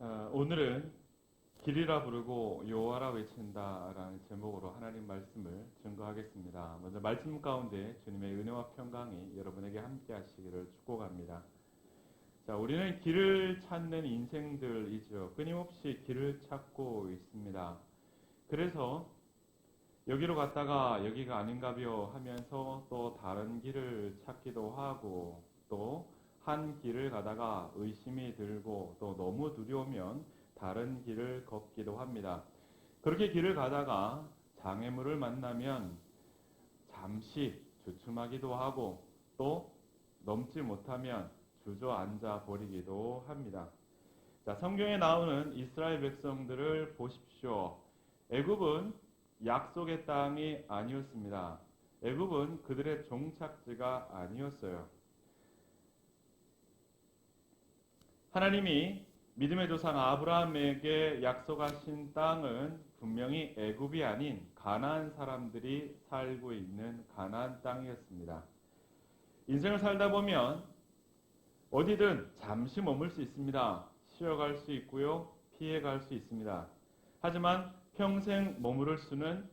오늘은 길이라 부르고 여호와라 외친다라는 제목으로 하나님 말씀을 증거하겠습니다. 먼저 말씀 가운데 주님의 은혜와 평강이 여러분에게 함께 하시기를 축복합니다. 자, 우리는 길을 찾는 인생들이죠. 끊임없이 길을 찾고 있습니다. 그래서 여기로 갔다가 여기가 아닌가벼 하면서 또 다른 길을 찾기도 하고, 또 한 길을 가다가 의심이 들고 또 너무 두려우면 다른 길을 걷기도 합니다. 그렇게 길을 가다가 장애물을 만나면 잠시 주춤하기도 하고, 또 넘지 못하면 주저앉아 버리기도 합니다. 자, 성경에 나오는 이스라엘 백성들을 보십시오. 애굽은 약속의 땅이 아니었습니다. 애굽은 그들의 종착지가 아니었어요. 하나님이 믿음의 조상 아브라함에게 약속하신 땅은 분명히 애굽이 아닌 가나안 사람들이 살고 있는 가나안 땅이었습니다. 인생을 살다 보면 어디든 잠시 머물 수 있습니다. 쉬어갈 수 있고요, 피해갈 수 있습니다. 하지만 평생 머무를 수는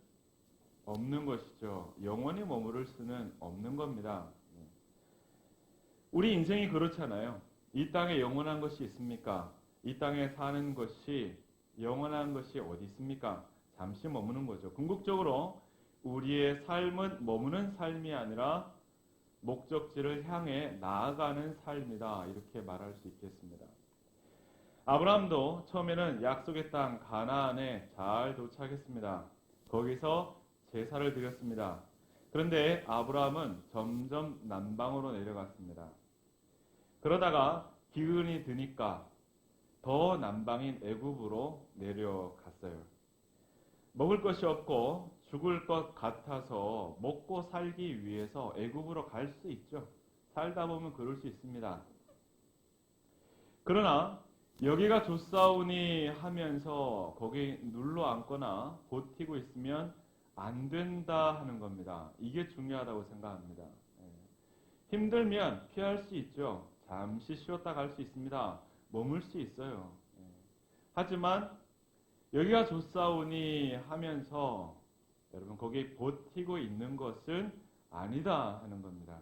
없는 것이죠. 영원히 머무를 수는 없는 겁니다. 우리 인생이 그렇잖아요. 이 땅에 영원한 것이 있습니까? 이 땅에 사는 것이 영원한 것이 어디 있습니까? 잠시 머무는 거죠. 궁극적으로 우리의 삶은 머무는 삶이 아니라 목적지를 향해 나아가는 삶이다, 이렇게 말할 수 있겠습니다. 아브라함도 처음에는 약속의 땅 가나안에 잘 도착했습니다. 거기서 제사를 드렸습니다. 그런데 아브라함은 점점 남방으로 내려갔습니다. 그러다가 기근이 드니까 더 남방인 애굽으로 내려갔어요. 먹을 것이 없고 죽을 것 같아서 먹고 살기 위해서 애굽으로 갈 수 있죠. 살다 보면 그럴 수 있습니다. 그러나 여기가 좋사오니 하면서 거기 눌러 앉거나 버티고 있으면 안 된다 하는 겁니다. 이게 중요하다고 생각합니다. 힘들면 피할 수 있죠. 잠시 쉬었다 갈 수 있습니다. 머물 수 있어요. 하지만 여기가 좋사오니 하면서 여러분 거기 버티고 있는 것은 아니다 하는 겁니다.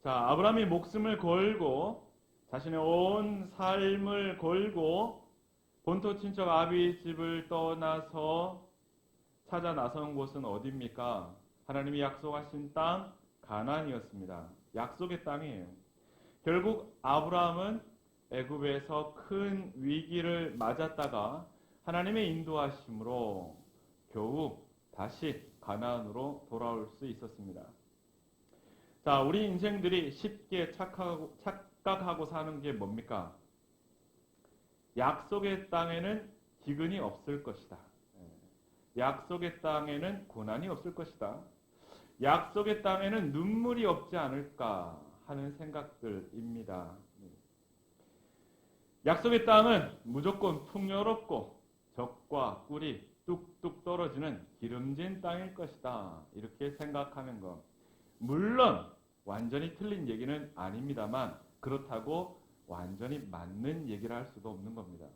자, 아브라함이 목숨을 걸고 자신의 온 삶을 걸고 본토 친척 아비 집을 떠나서 찾아 나선 곳은 어디입니까? 하나님이 약속하신 땅 가나안이었습니다. 약속의 땅이에요. 결국 아브라함은 애굽에서 큰 위기를 맞았다가 하나님의 인도하심으로 겨우 다시 가나안으로 돌아올 수 있었습니다. 자, 우리 인생들이 쉽게 착각하고 사는 게 뭡니까? 약속의 땅에는 기근이 없을 것이다. 약속의 땅에는 고난이 없을 것이다. 약속의 땅에는 눈물이 없지 않을까 하는 생각들입니다. 약속의 땅은 무조건 풍요롭고 적과 꿀이 뚝뚝 떨어지는 기름진 땅일 것이다, 이렇게 생각하는 것. 물론 완전히 틀린 얘기는 아닙니다만 그렇다고 완전히 맞는 얘기를 할 수도 없는 겁니다.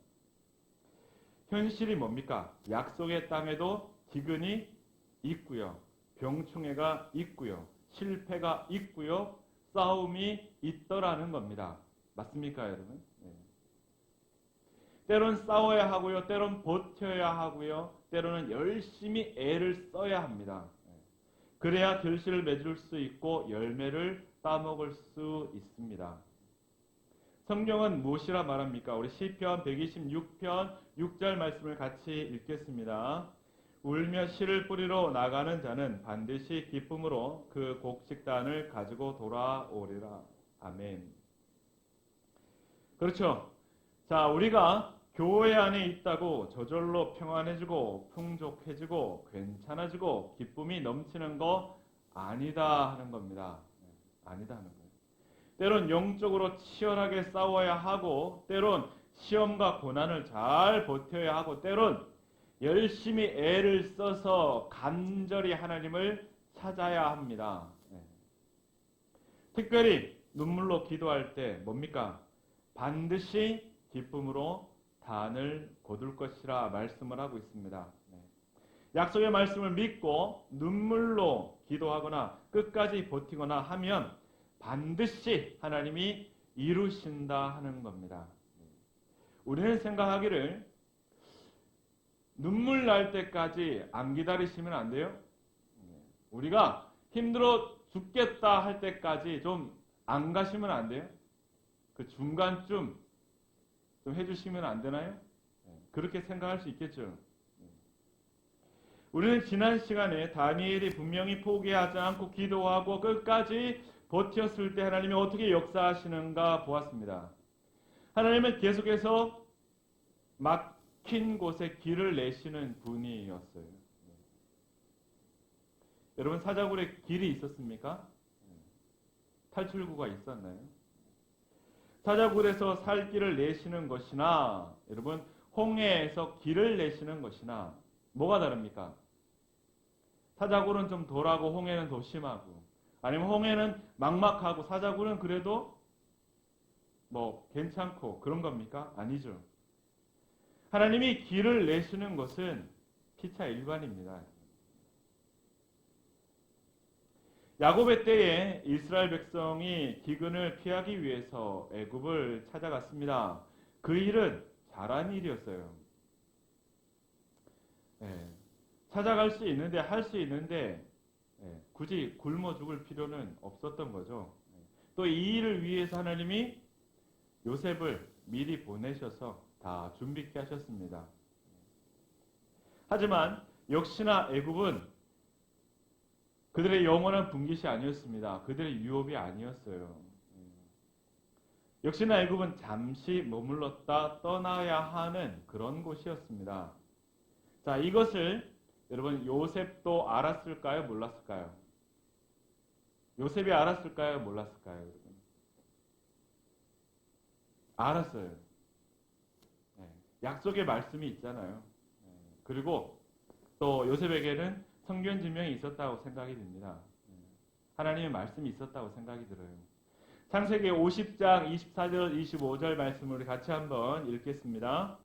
현실이 뭡니까? 약속의 땅에도 기근이 있고요, 병충해가 있고요, 실패가 있고요, 싸움이 있더라는 겁니다. 맞습니까, 여러분? 네. 때론 싸워야 하고요, 때론 버텨야 하고요, 때로는 열심히 애를 써야 합니다. 그래야 결실을 맺을 수 있고 열매를 따먹을 수 있습니다. 성경은 무엇이라 말합니까? 우리 시편 126편 6절 말씀을 같이 읽겠습니다. 울며 씨를 뿌리러 나가는 자는 반드시 기쁨으로 그 곡식단을 가지고 돌아오리라. 아멘. 그렇죠. 자, 우리가 교회 안에 있다고 저절로 평안해지고 풍족해지고 괜찮아지고 기쁨이 넘치는 거 아니다 하는 겁니다. 아니다 하는 거예요. 때론 영적으로 치열하게 싸워야 하고, 때론 시험과 고난을 잘 버텨야 하고, 때론 열심히 애를 써서 간절히 하나님을 찾아야 합니다. 특별히 눈물로 기도할 때 뭡니까? 반드시 기쁨으로 단을 거둘 것이라 말씀을 하고 있습니다. 약속의 말씀을 믿고 눈물로 기도하거나 끝까지 버티거나 하면 반드시 하나님이 이루신다 하는 겁니다. 우리는 생각하기를 눈물 날 때까지 안 기다리시면 안 돼요? 우리가 힘들어 죽겠다 할 때까지 좀 안 가시면 안 돼요? 그 중간쯤 좀 해주시면 안 되나요? 그렇게 생각할 수 있겠죠. 우리는 지난 시간에 다니엘이 분명히 포기하지 않고 기도하고 끝까지 버텼을 때 하나님이 어떻게 역사하시는가 보았습니다. 하나님은 계속해서 막힌 곳에 길을 내시는 분이었어요. 여러분 사자굴에 길이 있었습니까? 탈출구가 있었나요? 사자굴에서 살 길을 내시는 것이나 여러분 홍해에서 길을 내시는 것이나 뭐가 다릅니까? 사자굴은 좀 덜하고 홍해는 더 심하고, 아니면 홍해는 막막하고 사자굴은 그래도 뭐 괜찮고 그런 겁니까? 아니죠. 하나님이 길을 내시는 것은 피차 일반입니다. 야곱의 때에 이스라엘 백성이 기근을 피하기 위해서 애굽을 찾아갔습니다. 그 일은 잘한 일이었어요. 찾아갈 수 있는데 할 수 있는데 굳이 굶어 죽을 필요는 없었던 거죠. 또 이 일을 위해서 하나님이 요셉을 미리 보내셔서 다 준비케 하셨습니다. 하지만 역시나 애굽은 그들의 영원한 분깃이 아니었습니다. 그들의 유업이 아니었어요. 역시나 애굽은 잠시 머물렀다 떠나야 하는 그런 곳이었습니다. 자, 이것을 여러분 요셉도 알았을까요? 몰랐을까요? 요셉이 알았을까요? 몰랐을까요? 여러분? 알았어요. 약속의 말씀이 있잖아요. 그리고 또 요셉에게는 성견 지명이 있었다고 생각이 듭니다. 하나님의 말씀이 있었다고 생각이 들어요. 창세기 50장 24절 25절 말씀을 우리 같이 한번 읽겠습니다.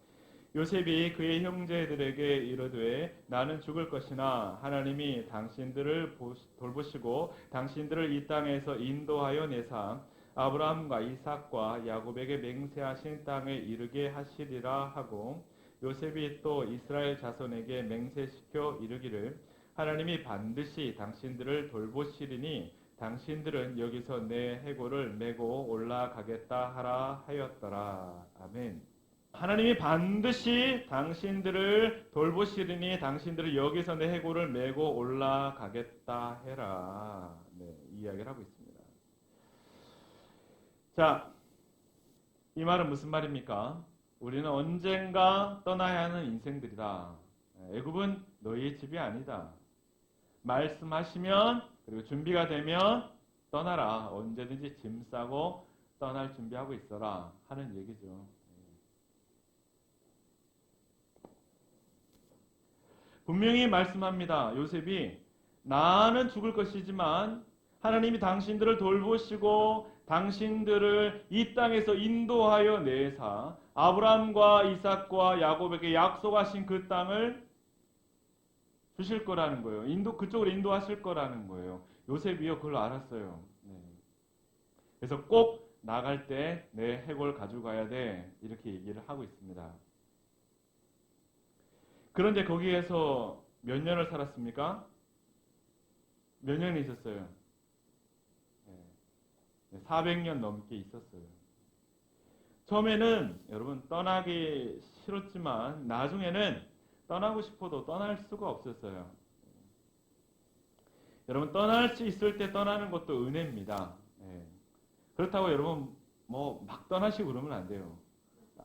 요셉이 그의 형제들에게 이르되 나는 죽을 것이나 하나님이 당신들을 돌보시고 당신들을 이 땅에서 인도하여 내사 아브라함과 이삭과 야곱에게 맹세하신 땅에 이르게 하시리라 하고, 요셉이 또 이스라엘 자손에게 맹세시켜 이르기를 하나님이 반드시 당신들을 돌보시리니 당신들은 여기서 내 해골을 메고 올라가겠다 하라 하였더라. 아멘. 하나님이 반드시 당신들을 돌보시리니 당신들을 여기서 내 해골을 메고 올라가겠다 해라. 이 이야기를 하고 있습니다. 자, 이 말은 무슨 말입니까? 우리는 언젠가 떠나야 하는 인생들이다. 애굽은 너희의 집이 아니다. 말씀하시면 그리고 준비가 되면 떠나라. 언제든지 짐 싸고 떠날 준비하고 있어라 하는 얘기죠. 분명히 말씀합니다. 요셉이 나는 죽을 것이지만 하나님이 당신들을 돌보시고 당신들을 이 땅에서 인도하여 내사 아브라함과 이삭과 야곱에게 약속하신 그 땅을 주실 거라는 거예요. 그쪽으로 인도하실 거라는 거예요. 요셉이요 그걸 알았어요. 그래서 꼭 나갈 때 내 해골 가져가야 돼 이렇게 얘기를 하고 있습니다. 그런데 거기에서 몇 년을 살았습니까? 몇 년이 있었어요? 400년 넘게 있었어요. 처음에는 여러분 떠나기 싫었지만 나중에는 떠나고 싶어도 떠날 수가 없었어요. 여러분 떠날 수 있을 때 떠나는 것도 은혜입니다. 그렇다고 여러분 뭐 막 떠나시고 그러면 안 돼요.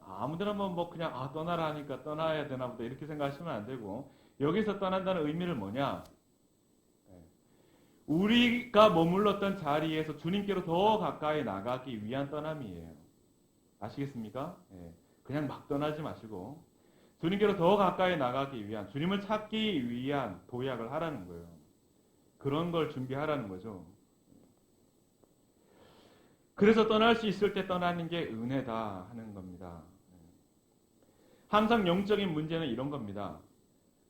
아무데나 뭐 그냥 떠나라 하니까 떠나야 되나 보다 이렇게 생각하시면 안 되고, 여기서 떠난다는 의미는 뭐냐? 우리가 머물렀던 자리에서 주님께로 더 가까이 나가기 위한 떠남이에요. 아시겠습니까? 그냥 막 떠나지 마시고 주님께로 더 가까이 나가기 위한, 주님을 찾기 위한 도약을 하라는 거예요. 그런 걸 준비하라는 거죠. 그래서 떠날 수 있을 때 떠나는 게 은혜다 하는 겁니다. 항상 영적인 문제는 이런 겁니다.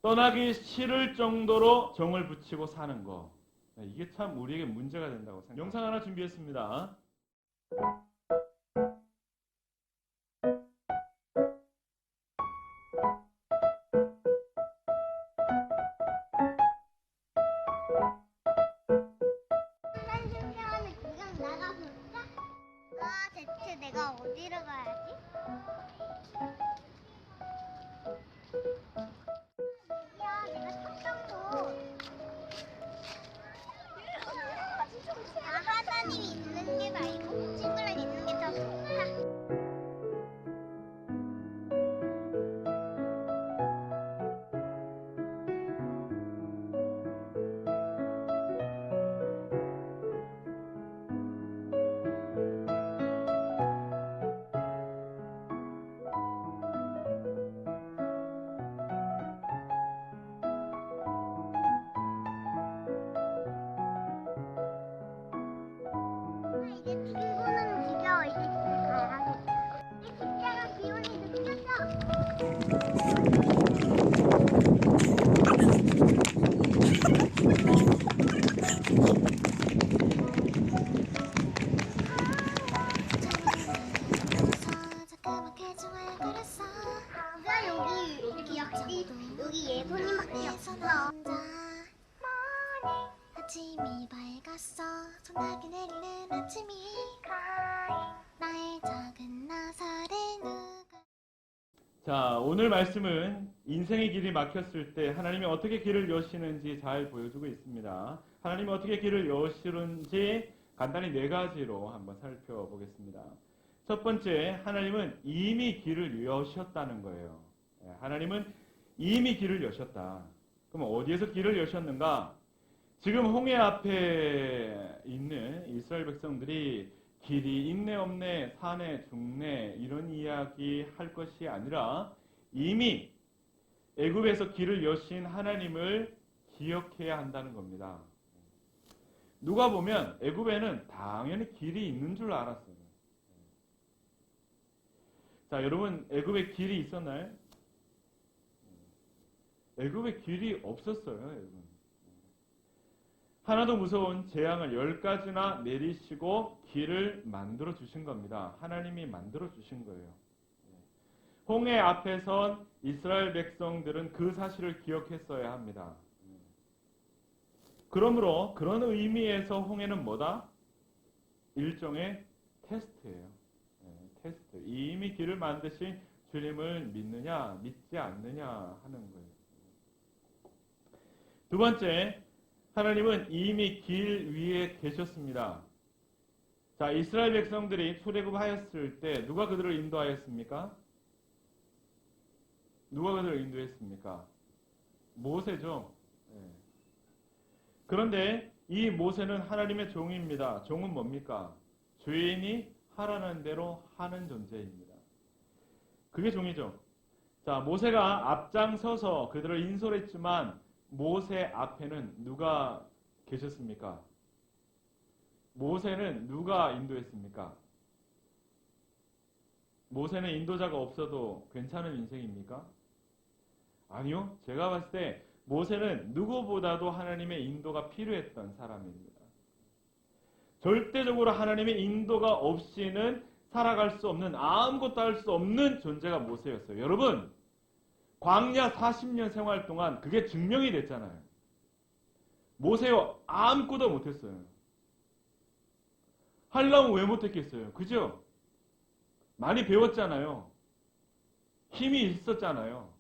떠나기 싫을 정도로 정을 붙이고 사는 거. 이게 참 우리에게 문제가 된다고 생각합니다. 영상 하나 준비했습니다. 구경 나가볼까? 대체 내가 어디로 가야지? 야, 내가 탔던 곳. 하나님이 있는 게 말고 친구랑 있는 게 더 좋다. 이제 친구는 지겨워. 이제 집에 가야겠다. 내 집사람 기운이 느껴져. 누가 여기 기억지? 여기 예손님밖에 없어. 아침이 밝았어. 소나기 내리는 아침이 나의 작은 나사를 누가 자, 오늘 말씀은 인생의 길이 막혔을 때 하나님이 어떻게 길을 여시는지 잘 보여주고 있습니다. 하나님이 어떻게 길을 여시는지 간단히 네 가지로 한번 살펴보겠습니다. 첫 번째, 하나님은 이미 길을 여셨다는 거예요. 하나님은 이미 길을 여셨다. 그럼 어디에서 길을 여셨는가? 지금 홍해 앞에 있는 이스라엘 백성들이 길이 있네 없네 사네 죽네 이런 이야기 할 것이 아니라 이미 애굽에서 길을 여신 하나님을 기억해야 한다는 겁니다. 누가 보면 애굽에는 당연히 길이 있는 줄 알았어요. 자, 여러분 애굽에 길이 있었나요? 애굽에 길이 없었어요. 여러분. 하나도 무서운 재앙을 10가지나 내리시고 길을 만들어 주신 겁니다. 하나님이 만들어 주신 거예요. 홍해 앞에 선 이스라엘 백성들은 그 사실을 기억했어야 합니다. 그러므로 그런 의미에서 홍해는 뭐다? 일종의 테스트예요. 테스트. 이미 길을 만드신 주님을 믿느냐, 믿지 않느냐 하는 거예요. 두 번째, 하나님은 이미 길 위에 계셨습니다. 자, 이스라엘 백성들이 출애굽하였을 때 누가 그들을 인도하였습니까? 누가 그들을 인도했습니까? 모세죠. 그런데 이 모세는 하나님의 종입니다. 종은 뭡니까? 주인이 하라는 대로 하는 존재입니다. 그게 종이죠. 자, 모세가 앞장서서 그들을 인솔했지만 모세 앞에는 누가 계셨습니까? 모세는 누가 인도했습니까? 모세는 인도자가 없어도 괜찮은 인생입니까? 아니요. 제가 봤을 때 모세는 누구보다도 하나님의 인도가 필요했던 사람입니다. 절대적으로 하나님의 인도가 없이는 살아갈 수 없는, 아무것도 할 수 없는 존재가 모세였어요. 여러분, 광야 40년 생활 동안 그게 증명이 됐잖아요. 모세요, 아무것도 못했어요. 하려면 왜 못했겠어요? 그죠? 많이 배웠잖아요. 힘이 있었잖아요.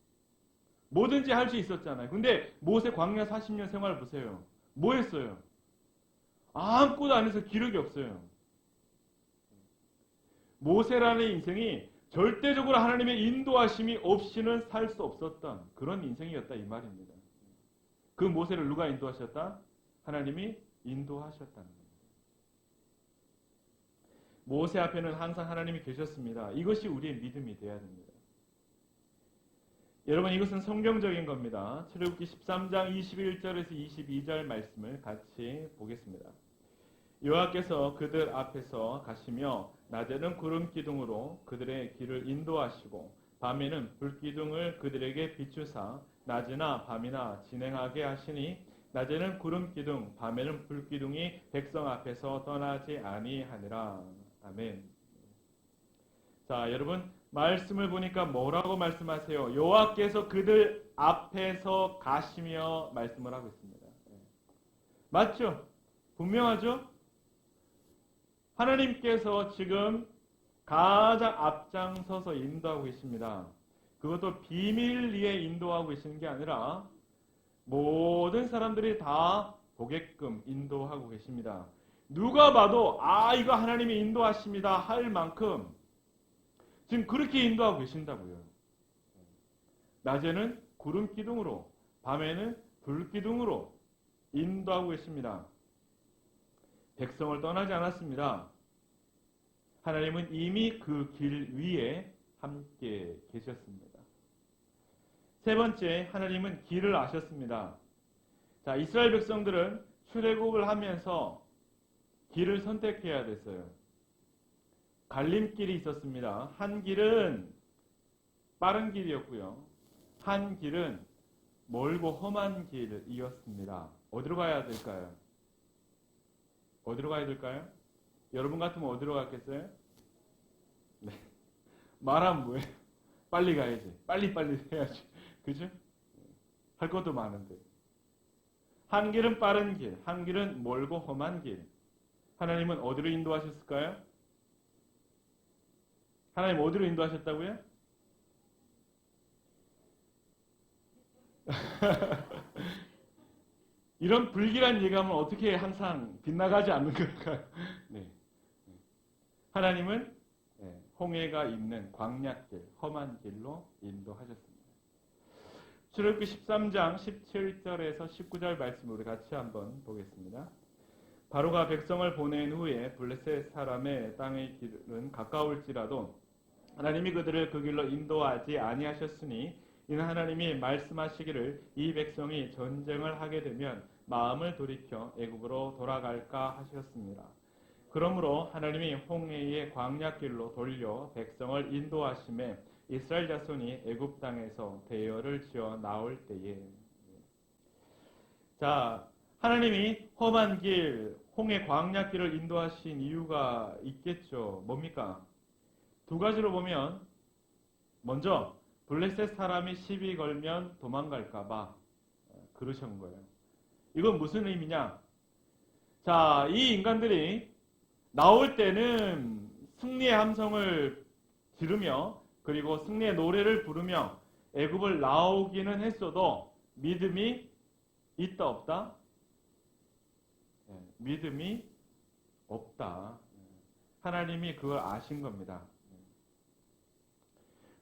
뭐든지 할 수 있었잖아요. 근데 모세 광야 40년 생활 보세요. 뭐 했어요? 아무것도 안 해서 기록이 없어요. 모세라는 인생이 절대적으로 하나님의 인도하심이 없이는 살 수 없었던 그런 인생이었다 이 말입니다. 그 모세를 누가 인도하셨다? 하나님이 인도하셨다는 겁니다. 모세 앞에는 항상 하나님이 계셨습니다. 이것이 우리의 믿음이 되어야 됩니다. 여러분, 이것은 성경적인 겁니다. 출애굽기 13장 21절에서 22절 말씀을 같이 보겠습니다. 여호와께서 그들 앞에서 가시며 낮에는 구름 기둥으로 그들의 길을 인도하시고 밤에는 불 기둥을 그들에게 비추사 낮이나 밤이나 진행하게 하시니 낮에는 구름 기둥 밤에는 불 기둥이 백성 앞에서 떠나지 아니하니라. 아멘. 자, 여러분 말씀을 보니까 뭐라고 말씀하세요? 여호와께서 그들 앞에서 가시며 말씀을 하고 있습니다. 맞죠? 분명하죠? 하나님께서 지금 가장 앞장서서 인도하고 계십니다. 그것도 비밀리에 인도하고 계시는 게 아니라 모든 사람들이 다 보게끔 인도하고 계십니다. 누가 봐도 이거 하나님이 인도하십니다 할 만큼 지금 그렇게 인도하고 계신다고요. 낮에는 구름 기둥으로 밤에는 불 기둥으로 인도하고 계십니다. 백성을 떠나지 않았습니다. 하나님은 이미 그 길 위에 함께 계셨습니다. 세 번째, 하나님은 길을 아셨습니다. 자, 이스라엘 백성들은 출애굽을 하면서 길을 선택해야 됐어요. 갈림길이 있었습니다. 한 길은 빠른 길이었고요. 한 길은 멀고 험한 길이었습니다. 어디로 가야 될까요? 어디로 가야 될까요? 여러분 같으면 어디로 갔겠어요? 네. 말하면 뭐예요? 빨리 가야지. 빨리 해야지. 그죠? 할 것도 많은데. 한 길은 빠른 길, 한 길은 멀고 험한 길. 하나님은 어디로 인도하셨을까요? 하나님 어디로 인도하셨다고요? 이런 불길한 예감은 어떻게 항상 빗나가지 않는 걸까요? 네. 하나님은 홍해가 있는 광야길, 험한 길로 인도하셨습니다. 출애굽기 13장 17절에서 19절 말씀 우리 같이 한번 보겠습니다. 바로가 백성을 보낸 후에 블레셋 사람의 땅의 길은 가까울지라도 하나님이 그들을 그 길로 인도하지 아니하셨으니 이는 하나님이 말씀하시기를 이 백성이 전쟁을 하게 되면 마음을 돌이켜 애굽으로 돌아갈까 하셨습니다. 그러므로 하나님이 홍해의 광야길로 돌려 백성을 인도하심에 이스라엘 자손이 애굽 땅에서 대열을 지어 나올 때에 자, 하나님이 험한 길, 홍해 광야길을 인도하신 이유가 있겠죠. 뭡니까? 두 가지로 보면 먼저 블레셋 사람이 시비 걸면 도망갈까 봐 그러신 거예요. 이건 무슨 의미냐? 자, 이 인간들이 나올 때는 승리의 함성을 지르며 그리고 승리의 노래를 부르며 애굽을 나오기는 했어도 믿음이 있다 없다? 믿음이 없다. 하나님이 그걸 아신 겁니다.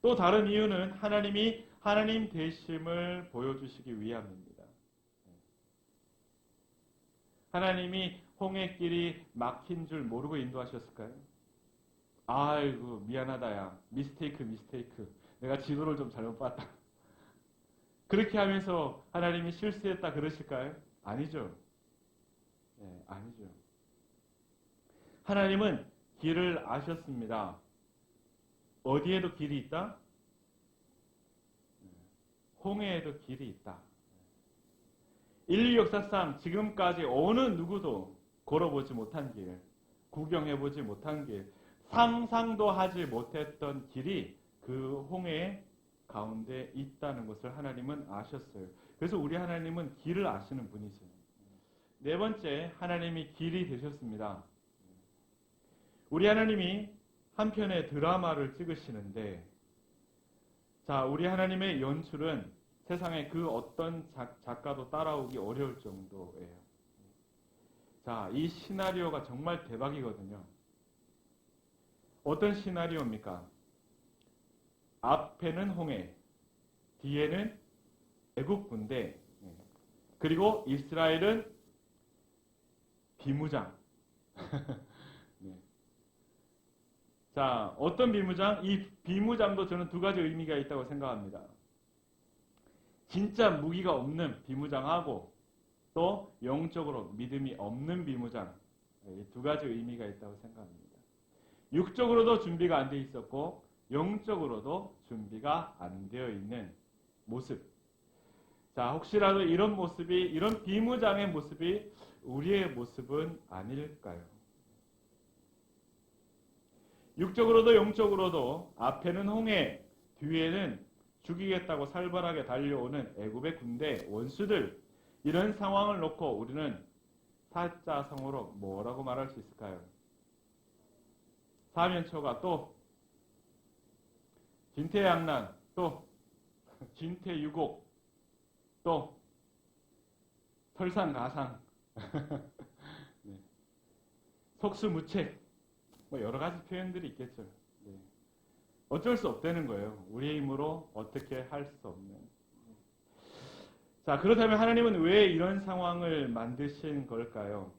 또 다른 이유는 하나님이 하나님 되심을 보여주시기 위함입니다. 하나님이 홍해길이 막힌 줄 모르고 인도하셨을까요? 아이고 미안하다 야 미스테이크 내가 지도를 좀 잘못 봤다. 그렇게 하면서 하나님이 실수했다 그러실까요? 아니죠. 아니죠. 하나님은 길을 아셨습니다. 어디에도 길이 있다? 홍해에도 길이 있다. 인류 역사상 지금까지 어느 누구도 걸어보지 못한 길, 구경해보지 못한 길, 상상도 하지 못했던 길이 그 홍해 가운데 있다는 것을 하나님은 아셨어요. 그래서 우리 하나님은 길을 아시는 분이세요. 네 번째, 하나님이 길이 되셨습니다. 우리 하나님이 한편의 드라마를 찍으시는데, 자, 우리 하나님의 연출은 세상에 그 어떤 작가도 따라오기 어려울 정도예요. 자, 이 시나리오가 정말 대박이거든요. 어떤 시나리오입니까? 앞에는 홍해, 뒤에는 애국 군대, 그리고 이스라엘은 비무장. 네. 자, 어떤 비무장? 이 비무장도 저는 두 가지 의미가 있다고 생각합니다. 진짜 무기가 없는 비무장하고 또 영적으로 믿음이 없는 비무장. 이 두 가지 의미가 있다고 생각합니다. 육적으로도 준비가 안 돼 있었고 영적으로도 준비가 안 되어 있는 모습. 자, 혹시라도 이런 모습이, 이런 비무장의 모습이 우리의 모습은 아닐까요? 육적으로도 영적으로도 앞에는 홍해, 뒤에는 죽이겠다고 살벌하게 달려오는 애굽의 군대, 원수들, 이런 상황을 놓고 우리는 사자성어로 뭐라고 말할 수 있을까요? 사면초가 또 진퇴양난, 또 진퇴유곡, 또 설상가상, 네. 속수무책, 뭐 여러 가지 표현들이 있겠죠. 네. 어쩔 수 없다는 거예요. 우리의 힘으로 어떻게 할 수 없는. 자, 그렇다면 하나님은 왜 이런 상황을 만드신 걸까요?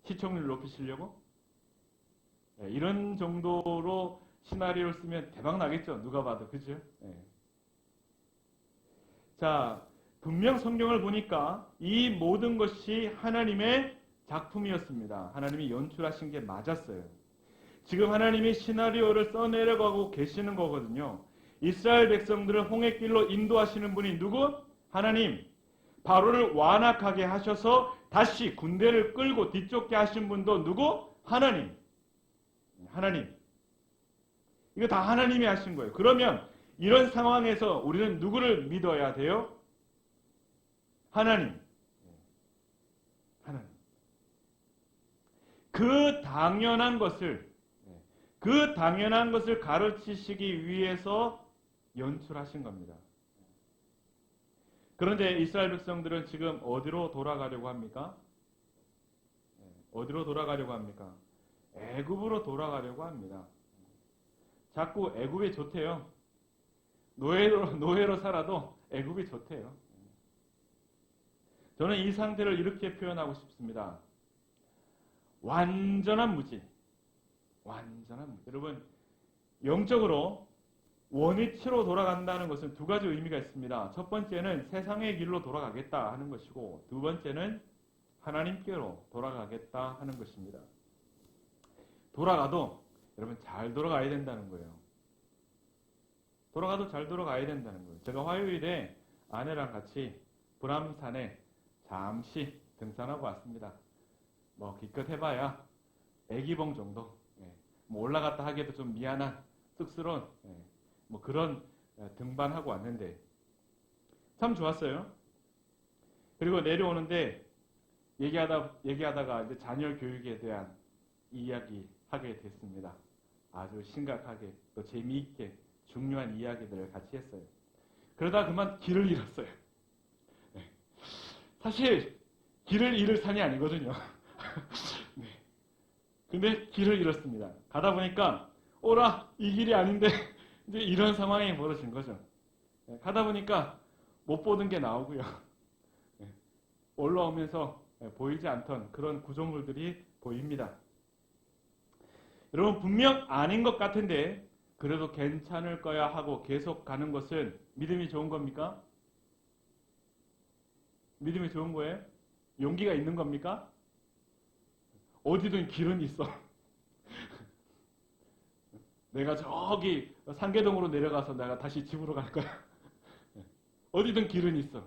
시청률 높이시려고? 네, 이런 정도로 시나리오를 쓰면 대박 나겠죠. 누가 봐도. 그죠? 네. 자, 분명 성경을 보니까 이 모든 것이 하나님의 작품이었습니다. 하나님이 연출하신 게 맞았어요. 지금 하나님이 시나리오를 써내려가고 계시는 거거든요. 이스라엘 백성들을 홍해길로 인도하시는 분이 누구? 하나님. 바로를 완악하게 하셔서 다시 군대를 끌고 뒤쫓게 하신 분도 누구? 하나님. 하나님. 이거 다 하나님이 하신 거예요. 그러면 이런 상황에서 우리는 누구를 믿어야 돼요? 하나님. 하나님. 그 당연한 것을 가르치시기 위해서 연출하신 겁니다. 그런데 이스라엘 백성들은 지금 어디로 돌아가려고 합니까? 어디로 돌아가려고 합니까? 애굽으로 돌아가려고 합니다. 자꾸 애굽이 좋대요. 노예로 살아도 애굽이 좋대요. 저는 이 상태를 이렇게 표현하고 싶습니다. 완전한 무지. 완전한 무지. 여러분, 영적으로 원위치로 돌아간다는 것은 두 가지 의미가 있습니다. 첫 번째는 세상의 길로 돌아가겠다 하는 것이고, 두 번째는 하나님께로 돌아가겠다 하는 것입니다. 돌아가도 여러분 잘 돌아가야 된다는 거예요. 돌아가도 잘 돌아가야 된다는 거예요. 제가 화요일에 아내랑 같이 불암산에 잠시 등산하고 왔습니다. 뭐 기껏 해봐야 애기봉 정도. 뭐 올라갔다 하기에도 좀 미안한 쑥스러운 뭐 그런 등반하고 왔는데 참 좋았어요. 그리고 내려오는데 얘기하다가 이제 자녀 교육에 대한 이야기 하게 됐습니다. 아주 심각하게 또 재미있게 중요한 이야기들을 같이 했어요. 그러다 그만 길을 잃었어요. 사실 길을 잃을 산이 아니거든요. 네. 근데 길을 잃었습니다. 가다 보니까 오라 이 길이 아닌데 이제 이런 상황이 벌어진 거죠. 가다 보니까 못 보던 게 나오고요. 올라오면서 보이지 않던 그런 구조물들이 보입니다. 여러분 분명 아닌 것 같은데 그래도 괜찮을 거야 하고 계속 가는 것은 믿음이 좋은 겁니까? 믿음이 좋은 거예요? 용기가 있는 겁니까? 어디든 길은 있어. 내가 저기 상계동으로 내려가서 내가 다시 집으로 갈 거야. 어디든 길은 있어.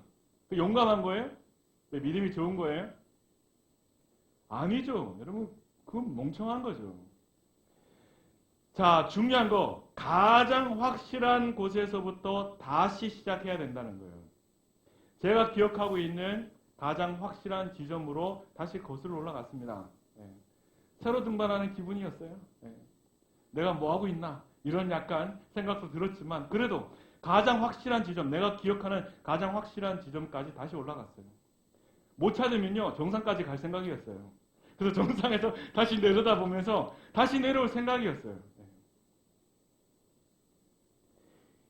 그 용감한 거예요? 믿음이 좋은 거예요? 아니죠. 여러분 그건 멍청한 거죠. 자, 중요한 거 가장 확실한 곳에서부터 다시 시작해야 된다는 거예요. 제가 기억하고 있는 가장 확실한 지점으로 다시 거슬러 올라갔습니다. 새로 등반하는 기분이었어요. 내가 뭐하고 있나 이런 약간 생각도 들었지만 그래도 가장 확실한 지점, 내가 기억하는 가장 확실한 지점까지 다시 올라갔어요. 못 찾으면요 정상까지 갈 생각이었어요. 그래서 정상에서 다시 내려다보면서 다시 내려올 생각이었어요.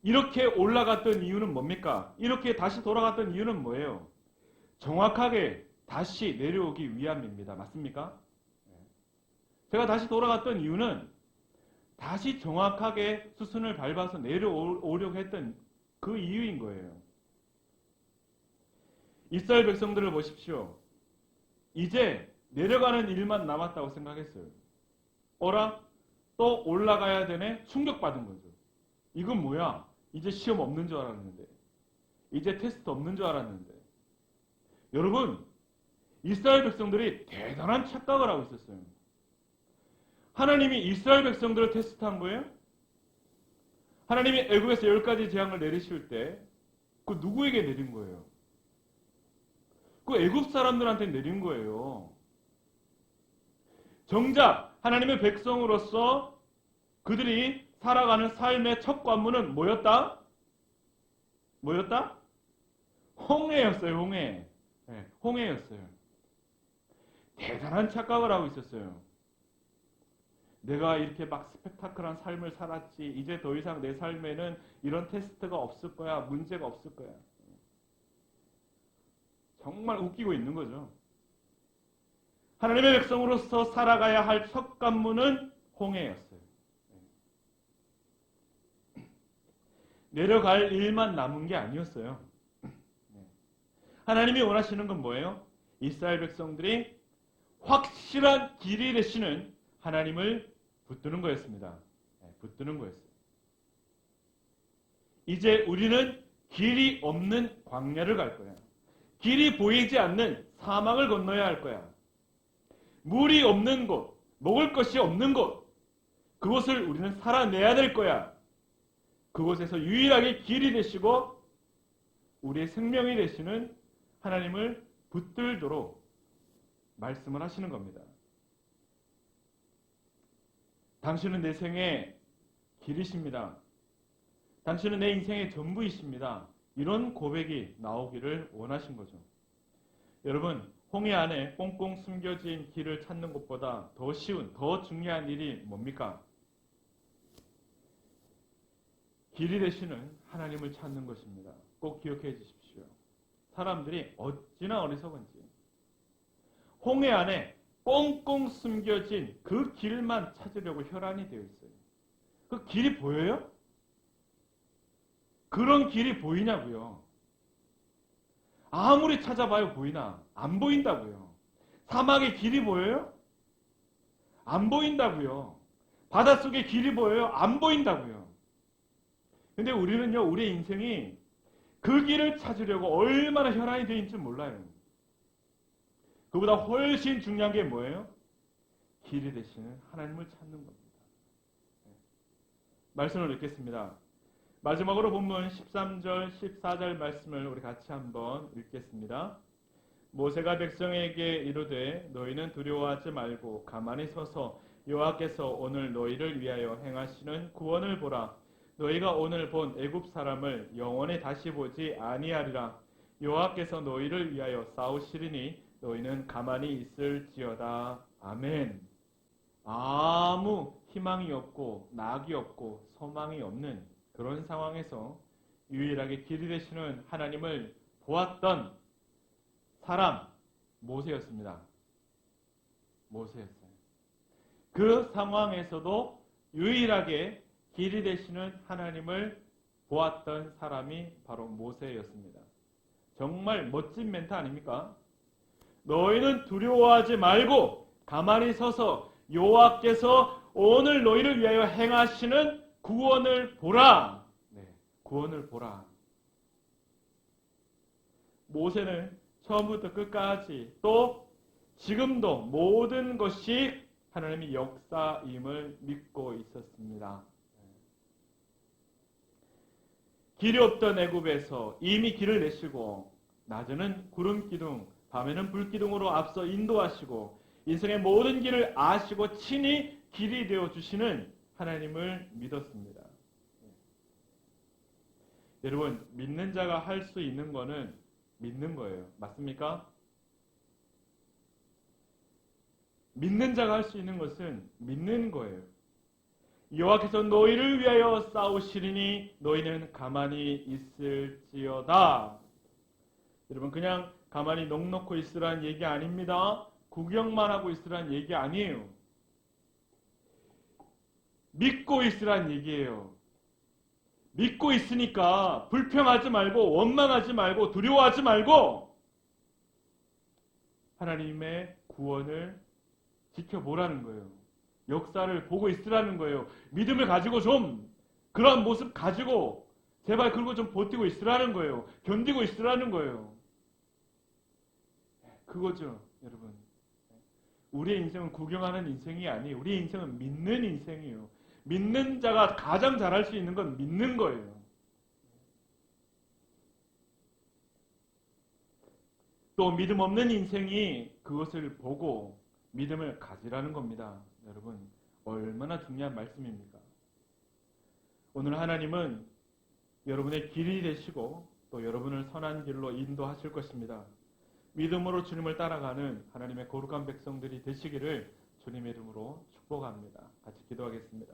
이렇게 올라갔던 이유는 뭡니까? 이렇게 다시 돌아갔던 이유는 뭐예요? 정확하게 다시 내려오기 위함입니다. 맞습니까? 제가 다시 돌아갔던 이유는 다시 정확하게 수순을 밟아서 내려오려고 했던 그 이유인 거예요. 이스라엘 백성들을 보십시오. 이제 내려가는 일만 남았다고 생각했어요. 어라? 또 올라가야 되네? 충격받은 거죠. 이건 뭐야? 이제 시험 없는 줄 알았는데. 이제 테스트 없는 줄 알았는데. 여러분, 이스라엘 백성들이 대단한 착각을 하고 있었어요. 하나님이 이스라엘 백성들을 테스트한 거예요? 하나님이 애굽에서 10가지 재앙을 내리실 때 그 누구에게 내린 거예요? 그 애굽 사람들한테 내린 거예요. 정작 하나님의 백성으로서 그들이 살아가는 삶의 첫 관문은 뭐였다? 뭐였다? 홍해였어요. 홍해. 네, 홍해였어요. 대단한 착각을 하고 있었어요. 내가 이렇게 막 스펙타클한 삶을 살았지. 이제 더 이상 내 삶에는 이런 테스트가 없을 거야. 문제가 없을 거야. 정말 웃기고 있는 거죠. 하나님의 백성으로서 살아가야 할 첫 관문은 홍해였어요. 내려갈 일만 남은 게 아니었어요. 하나님이 원하시는 건 뭐예요? 이스라엘 백성들이 확실한 길이 되시는 하나님을 붙드는 거였습니다. 붙드는 거였어요. 이제 우리는 길이 없는 광야를 갈 거야. 길이 보이지 않는 사막을 건너야 할 거야. 물이 없는 곳, 먹을 것이 없는 곳, 그곳을 우리는 살아내야 될 거야. 그곳에서 유일하게 길이 되시고 우리의 생명이 되시는 하나님을 붙들도록 말씀을 하시는 겁니다. 당신은 내 생의 길이십니다. 당신은 내 인생의 전부이십니다. 이런 고백이 나오기를 원하신 거죠. 여러분, 홍해 안에 꽁꽁 숨겨진 길을 찾는 것보다 더 쉬운, 더 중요한 일이 뭡니까? 길이 되시는 하나님을 찾는 것입니다. 꼭 기억해 주십시오. 사람들이 어찌나 어리석은지 홍해 안에 꽁꽁 숨겨진 그 길만 찾으려고 혈안이 되어 있어요. 그 길이 보여요? 그런 길이 보이냐고요? 아무리 찾아봐요 보이나? 안 보인다고요. 사막의 길이 보여요? 안 보인다고요. 바닷속의 길이 보여요? 안 보인다고요. 근데 우리는요, 우리의 인생이 그 길을 찾으려고 얼마나 혈안이 되어 있는지 몰라요. 그보다 훨씬 중요한 게 뭐예요? 길이 되시는 하나님을 찾는 겁니다. 말씀을 읽겠습니다. 마지막으로 본문 13절, 14절 말씀을 우리 같이 한번 읽겠습니다. 모세가 백성에게 이르되 너희는 두려워하지 말고 가만히 서서 여호와께서 오늘 너희를 위하여 행하시는 구원을 보라. 너희가 오늘 본 애굽 사람을 영원히 다시 보지 아니하리라. 여호와께서 너희를 위하여 싸우시리니 너희는 가만히 있을지어다. 아멘. 아무 희망이 없고 낙이 없고 소망이 없는 그런 상황에서 유일하게 길이 되시는 하나님을 보았던 사람 모세였습니다. 모세였어요. 그 상황에서도 유일하게 길이 되시는 하나님을 보았던 사람이 바로 모세였습니다. 정말 멋진 멘트 아닙니까? 너희는 두려워하지 말고 가만히 서서 여호와께서 오늘 너희를 위하여 행하시는 구원을 보라. 네, 구원을 보라. 모세는 처음부터 끝까지 또 지금도 모든 것이 하나님의 역사임을 믿고 있었습니다. 길이 없던 애굽에서 이미 길을 내시고 낮에는 구름 기둥, 밤에는 불 기둥으로 앞서 인도하시고 인생의 모든 길을 아시고 친히 길이 되어 주시는 하나님을 믿었습니다. 여러분, 믿는 자가 할 수 있는 거는 믿는 거예요. 맞습니까? 믿는 자가 할 수 있는 것은 믿는 거예요. 여호와께서 너희를 위하여 싸우시리니 너희는 가만히 있을지어다. 여러분, 그냥 가만히 넋놓고 있으라는 얘기 아닙니다. 구경만 하고 있으라는 얘기 아니에요. 믿고 있으라는 얘기예요. 믿고 있으니까 불평하지 말고 원망하지 말고 두려워하지 말고 하나님의 구원을 지켜보라는 거예요. 역사를 보고 있으라는 거예요. 믿음을 가지고 좀 그런 모습 가지고 제발 그리고 좀 버티고 있으라는 거예요. 견디고 있으라는 거예요. 그거죠, 여러분. 우리의 인생은 구경하는 인생이 아니에요. 우리의 인생은 믿는 인생이에요. 믿는 자가 가장 잘할 수 있는 건 믿는 거예요. 또 믿음 없는 인생이 그것을 보고 믿음을 가지라는 겁니다. 여러분, 얼마나 중요한 말씀입니까? 오늘 하나님은 여러분의 길이 되시고 또 여러분을 선한 길로 인도하실 것입니다. 믿음으로 주님을 따라가는 하나님의 거룩한 백성들이 되시기를 주님의 이름으로 축복합니다. 같이 기도하겠습니다.